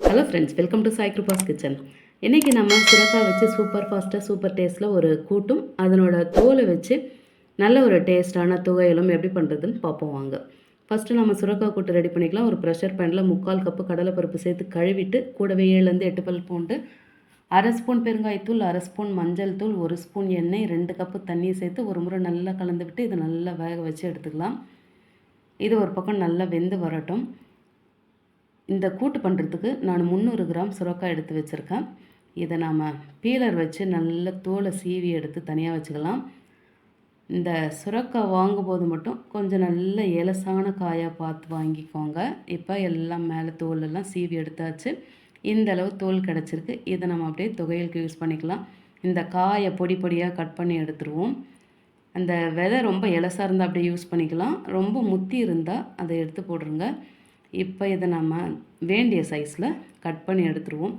Hello friends, welcome to Sai Kiruba's kitchen. இன்றைக்கி நம்ம சுரக்காய் வச்சு சூப்பர் ஃபாஸ்ட்டாக சூப்பர் டேஸ்ட்டில் ஒரு கூட்டும் அதனோட தோலை வச்சு நல்ல ஒரு டேஸ்ட்டான துவையலும் எப்படி பண்ணுறதுன்னு பார்ப்போம் வாங்க. ஃபஸ்ட்டு நம்ம சுரக்காய் கூட்டு ரெடி பண்ணிக்கலாம். ஒரு ப்ரெஷர் பேனில் 3/4 கப்பு கடலைப்பருப்பு சேர்த்து கழுவிட்டு கூடவே 7 8 பல் பூண்டு, 1/2 ஸ்பூன் பெருங்காயத்தூள், 1/2 ஸ்பூன் மஞ்சள் தூள், 1 ஸ்பூன் எண்ணெய், 2 கப்பு தண்ணியை சேர்த்து ஒரு முறை நல்லா கலந்து விட்டு இதை நல்லா வேக வச்சு எடுத்துக்கலாம். இது ஒரு பக்கம் நல்லா வெந்து வரட்டும். இந்த கூட்டு பண்ணுறதுக்கு நான் 300 கிராம் சுரக்காய் எடுத்து வச்சுருக்கேன். இதை நாம் பீலர் வச்சு நல்ல தோலை சீவி எடுத்து தனியாக வச்சுக்கலாம். இந்த சுரக்காய் வாங்கும்போது மட்டும் கொஞ்சம் நல்ல எலசான காயாக பார்த்து வாங்கிக்கோங்க. இப்போ எல்லாம் மேலே தோலெல்லாம் சீவி எடுத்தாச்சு. இந்த அளவு தோல் கிடச்சிருக்கு. இதை நம்ம அப்படியே துவையலுக்கு யூஸ் பண்ணிக்கலாம். இந்த காயை பொடி பொடியாக கட் பண்ணி எடுத்துருவோம். அந்த விதை ரொம்ப எலசாக இருந்தால் அப்படியே யூஸ் பண்ணிக்கலாம். ரொம்ப முத்தி இருந்தால் அதை எடுத்து போடுருங்க. இப்போ இதை நம்ம வேண்டிய சைஸில் கட் பண்ணி எடுத்துருவோம்.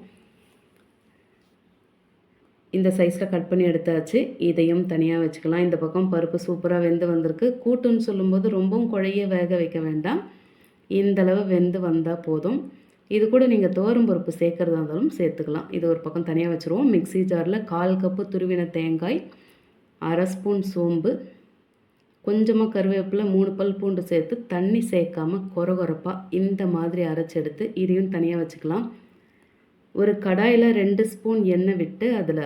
இந்த சைஸில் கட் பண்ணி எடுத்தாச்சு. இதையும் தனியாக வச்சுக்கலாம். இந்த பக்கம் பருப்பு சூப்பராக வெந்து வந்திருக்கு. கூட்டுன்னு சொல்லும்போது ரொம்பவும் குழைய வேக வைக்க வேண்டாம். இந்தளவு வெந்து வந்தால் போதும். இது கூட நீங்கள் துவரம் பருப்பு சேர்க்குறதா இருந்தாலும் சேர்த்துக்கலாம். இது ஒரு பக்கம் தனியாக வச்சுருவோம். மிக்ஸி ஜாரில் 1/4 கப்பு துருவின தேங்காய், 1/2 ஸ்பூன் சோம்பு, கொஞ்சமாக கருவேப்பிலை, 3 பல் பூண்டு சேர்த்து தண்ணி சேர்க்காமல் கொரகொரப்பாக இந்த மாதிரி அரைச்செடுத்து இதையும் தனியாக வச்சுக்கலாம். ஒரு கடாயில் 2 ஸ்பூன் எண்ணெய் விட்டு அதில்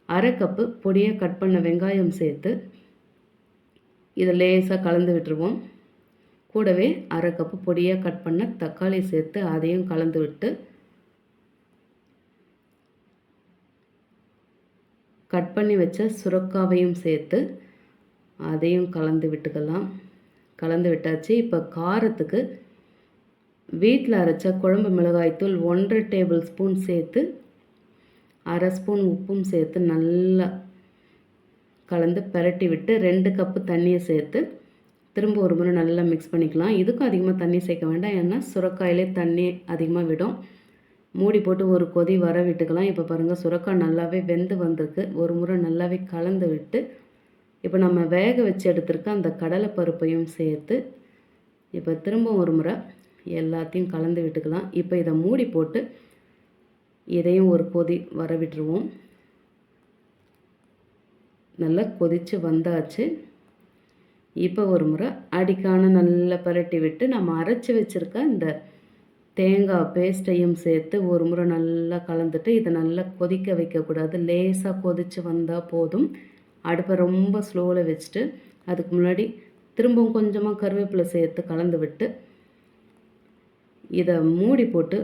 1/2 கப்பு பொடியாக கட் பண்ண வெங்காயம் சேர்த்து இதை லேசாக கலந்து விட்டுருவோம். கூடவே 1/2 கப்பு பொடியாக கட் பண்ண தக்காளி சேர்த்து அதையும் கலந்து விட்டு கட் பண்ணி வச்ச சுரக்காவையும் சேர்த்து அதையும் கலந்து விட்டுக்கலாம். கலந்து விட்டாச்சு. இப்போ காரத்துக்கு வீட்டில் அரைச்ச குழம்பு மிளகாய்த்தூள் 1/2 டேபிள் ஸ்பூன் சேர்த்து 1/2 ஸ்பூன் உப்பும் சேர்த்து நல்லா கலந்து பரட்டி விட்டு 2 கப்பு தண்ணியை சேர்த்து திரும்ப ஒரு முறை நல்லா மிக்ஸ் பண்ணிக்கலாம். இதுக்கும் அதிகமாக தண்ணி சேர்க்க வேண்டாம், ஏன்னா சுரக்காயிலே தண்ணி அதிகமாக விடும். மூடி போட்டு ஒரு கொதி வர விட்டுக்கலாம். இப்போ பாருங்கள், சுரக்காய் நல்லாவே வெந்து வந்திருக்கு. ஒரு முறை நல்லாவே கலந்து விட்டு இப்போ நம்ம வேக வச்சு எடுத்துருக்க அந்த கடலை பருப்பையும் சேர்த்து இப்போ திரும்ப ஒரு முறை எல்லாத்தையும் கலந்து விட்டுக்கலாம். இப்போ இதை மூடி போட்டு இதையும் ஒரு கொதி வர விட்டுருவோம். நல்லா கொதித்து வந்தாச்சு. இப்போ ஒரு முறை அடிக்கான நல்லா பரட்டி விட்டு நம்ம அரைச்சி வச்சுருக்க இந்த தேங்காய் பேஸ்ட்டையும் சேர்த்து ஒரு முறை நல்லா கலந்துட்டு இதை நல்லா கொதிக்க வைக்கக்கூடாது. லேசாக கொதித்து வந்தால் போதும். அடுப்பை ரொம்ப ஸ்லோவில் வச்சுட்டு அதுக்கு முன்னாடி திரும்பவும் கொஞ்சமாக கருவேப்பிலை சேர்த்து கலந்து விட்டு இதை மூடி போட்டு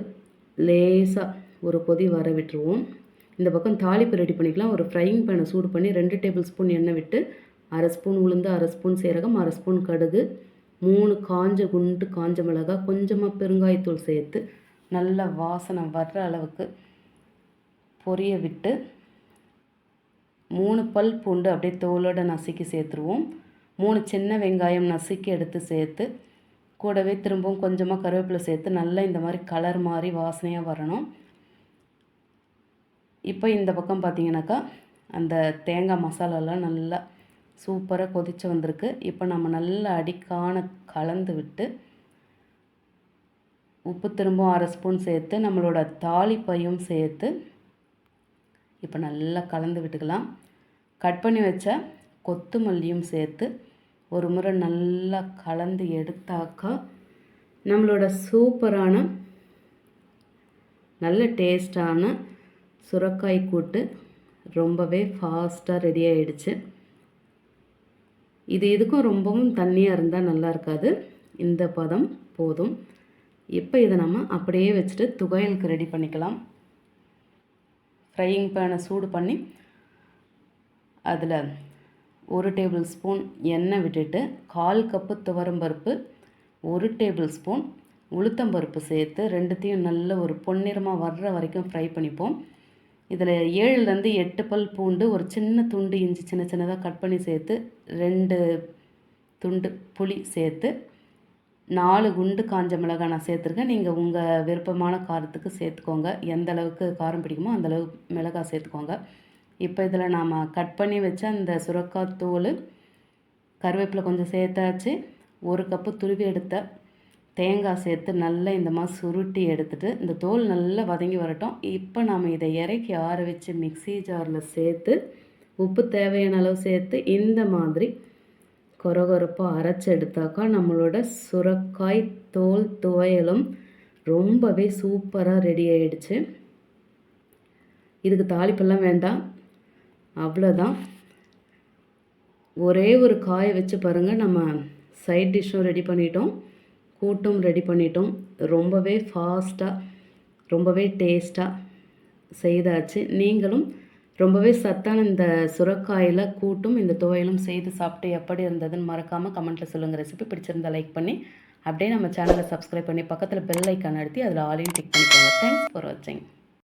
லேசாக ஒரு கொதி வர விட்டுருவோம். இந்த பக்கம் தாளிப்பு ரெடி பண்ணிக்கலாம். ஒரு ஃப்ரைங் பேனை சூடு பண்ணி 2 டேபிள் ஸ்பூன் எண்ணெய் விட்டு 1/2 ஸ்பூன் உளுந்து, 1/2 ஸ்பூன் சீரகம், 1/2 ஸ்பூன் கடுகு, 3 காஞ்ச மிளகாய், கொஞ்சமாக பெருங்காயத்தூள் சேர்த்து நல்லா வாசனை வர்ற அளவுக்கு பொரிய விட்டு 3 பல் பூண்டு அப்படியே தோலோடு நசுக்கி சேர்த்துருவோம். 3 சின்ன வெங்காயம் நசுக்கி எடுத்து சேர்த்து கூடவே திரும்பவும் கொஞ்சமாக கருவேப்பிலை சேர்த்து நல்லா இந்த மாதிரி கலர் மாதிரி வாசனையாக வரணும். இப்போ இந்த பக்கம் பார்த்திங்கனாக்கா அந்த தேங்காய் மசாலாலாம் நல்லா சூப்பராக கொதித்து வந்திருக்கு. இப்போ நம்ம நல்லா அடிக்கான கலந்து விட்டு உப்பு திரும்பவும் 1/2 ஸ்பூன் சேர்த்து நம்மளோட தாளிப்பையும் சேர்த்து இப்போ நல்லா கலந்து விட்டுக்கலாம். கட் பண்ணி வச்ச கொத்தமல்லியும் சேர்த்து ஒரு முறை நல்லா கலந்து எடுத்தாக்கா நம்மளோட சூப்பரான நல்ல டேஸ்டான சுரக்காய் கூட்டு ரொம்பவே ஃபாஸ்ட்டாக ரெடி ஆகிடுச்சு. இதுக்கும் ரொம்பவும் தண்ணியாக இருந்தால் நல்லா இருக்காது. இந்த பதம் போதும். இப்போ இதை நம்ம அப்படியே வச்சுட்டு துவையலுக்கு ரெடி பண்ணிக்கலாம். ஃப்ரையிங் பேனை சூடு பண்ணி அதில் 1 டேபிள் ஸ்பூன் எண்ணெய் விட்டுட்டு 1/4 கப்பு துவரம்பருப்பு, 1 டேபிள் ஸ்பூன் உளுத்தம்பருப்பு சேர்த்து ரெண்டுத்தையும் நல்ல ஒரு பொன்னிறமாக வர்ற வரைக்கும் ஃப்ரை பண்ணிப்போம். இதில் 7 8 பல் பூண்டு, ஒரு சின்ன துண்டு இஞ்சி சின்ன சின்னதாக கட் பண்ணி சேர்த்து 2 துண்டு புளி சேர்த்து 4 குண்டு காஞ்ச மிளகாய் நான் சேர்த்துருக்கேன். நீங்கள் உங்கள் விருப்பமான காரத்துக்கு சேர்த்துக்கோங்க. எந்த அளவுக்கு காரம் பிடிக்குமோ அந்தளவு மிளகாய் சேர்த்துக்கோங்க. இப்போ இதில் நாம் கட் பண்ணி வச்ச அந்த சுரக்காய் தோல், கருவேப்பிலை கொஞ்சம் சேர்த்தாச்சு. 1 கப்பு துருவி எடுத்த தேங்காய் சேர்த்து நல்லா இந்த மாதிரி சுருட்டி எடுத்துகிட்டு இந்த தோல் நல்லா வதங்கி வரட்டும். இப்போ நாம் இதை இறக்கி ஆற வச்சு மிக்ஸி ஜாரில் சேர்த்து உப்பு தேவையான அளவு சேர்த்து இந்த மாதிரி கொரகொரப்பாக அரைச்சி எடுத்தாக்கா நம்மளோட சுரைக்காய் தோல் துவையலும் ரொம்பவே சூப்பராக ரெடி ஆகிடுச்சு. இதுக்கு தாளிப்பெல்லாம் வேண்டாம், அவ்வளோதான். ஒரே ஒரு காயை வச்சு பாருங்கள், நம்ம சைட் டிஷ்ஷும் ரெடி பண்ணிட்டோம், கூட்டும் ரெடி பண்ணிட்டோம். ரொம்பவே ஃபாஸ்ட்டாக ரொம்பவே டேஸ்ட்டாக செய்தாச்சு. நீங்களும் ரொம்பவே சத்தான இந்த சுரைக்காயில் கூட்டும் இந்த துவையலும் செய்து சாப்பிட்டு எப்படி இருந்ததுன்னு மறக்காமல் கமெண்ட்டில் சொல்லுங்கள். ரெசிபி பிடிச்சிருந்தால் லைக் பண்ணி அப்படியே நம்ம சேனலை சப்ஸ்கிரைப் பண்ணி பக்கத்தில் பெல் ஐக்கான் அழுத்தி அதில் ஆலையும் டிக் பண்ணிக்கோங்க. தேங்க்ஸ் ஃபார் வாட்சிங்.